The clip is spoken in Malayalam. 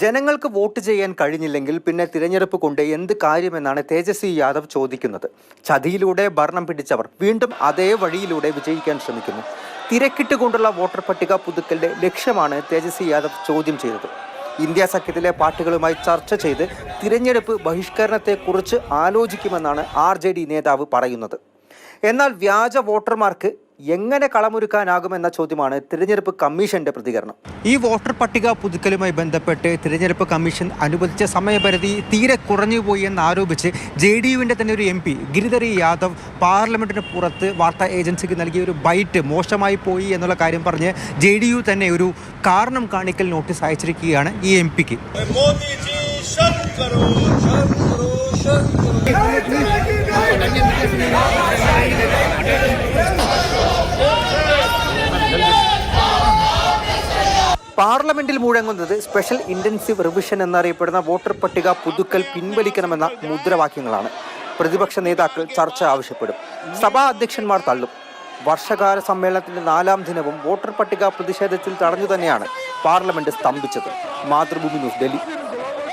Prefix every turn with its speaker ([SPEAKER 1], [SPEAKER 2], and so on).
[SPEAKER 1] ജനങ്ങൾക്ക് വോട്ട് ചെയ്യാൻ കഴിഞ്ഞില്ലെങ്കിൽ പിന്നെ തിരഞ്ഞെടുപ്പ് കൊണ്ട് എന്ത് കാര്യമെന്നാണ് തേജസ്വി യാദവ് ചോദിക്കുന്നത്. ചതിയിലൂടെ ഭരണം പിടിച്ചവർ വീണ്ടും അതേ വഴിയിലൂടെ വിജയിക്കാൻ ശ്രമിക്കുന്നു. തിരക്കിട്ടുകൊണ്ടുള്ള വോട്ടർ പട്ടിക പുതുക്കലിന്റെ ലക്ഷ്യമാണ് തേജസ്വി യാദവ് ചോദ്യം ചെയ്തത്. ഇന്ത്യ സഖ്യത്തിലെ പാർട്ടികളുമായി ചർച്ച ചെയ്ത് തിരഞ്ഞെടുപ്പ് ബഹിഷ്കരണത്തെക്കുറിച്ച് ആലോചിക്കുമെന്നാണ് RJD നേതാവ് പറയുന്നത്. എന്നാൽ വ്യാജ വോട്ടർമാർക്ക് എങ്ങനെ കളമൊരുക്കാനാകുമെന്ന ചോദ്യമാണ് തിരഞ്ഞെടുപ്പ് കമ്മീഷന്റെ പ്രതികരണം. ഈ വോട്ടർ പട്ടിക പുതുക്കലുമായി ബന്ധപ്പെട്ട് തിരഞ്ഞെടുപ്പ് കമ്മീഷൻ അനുവദിച്ച സമയപരിധി തീരെ കുറഞ്ഞുപോയി എന്നാരോപിച്ച് JDUവിൻ്റെ തന്നെ ഒരു MP ഗിരിധർ യാദവ് പാർലമെന്റിന് പുറത്ത് വാർത്താ ഏജൻസിക്ക് നൽകിയ ഒരു ബൈറ്റ് മോശമായി പോയി എന്നുള്ള കാര്യം പറഞ്ഞ് JDU തന്നെ ഒരു കാരണം കാണിക്കൽ നോട്ടീസ് അയച്ചിരിക്കുകയാണ് ഈ MPക്ക്. പാർലമെന്റിൽ മുഴങ്ങുന്നത് സ്പെഷ്യൽ ഇന്റൻസീവ് റിവിഷൻ എന്നറിയപ്പെടുന്ന വോട്ടർ പട്ടിക പുതുക്കൽ പിൻവലിക്കണമെന്ന മുദ്രാവാക്യങ്ങളാണ്. പ്രതിപക്ഷ നേതാക്കൾ ചർച്ച ആവശ്യപ്പെടും, സഭാ അധ്യക്ഷന്മാർ തള്ളും. വർഷകാല സമ്മേളനത്തിന്റെ 4ാം ദിനവും വോട്ടർ പട്ടിക പ്രതിഷേധത്തിൽ തടഞ്ഞു തന്നെയാണ് പാർലമെന്റ് സ്തംഭിച്ചത്. മാതൃഭൂമി ന്യൂസ്, ഡൽഹി.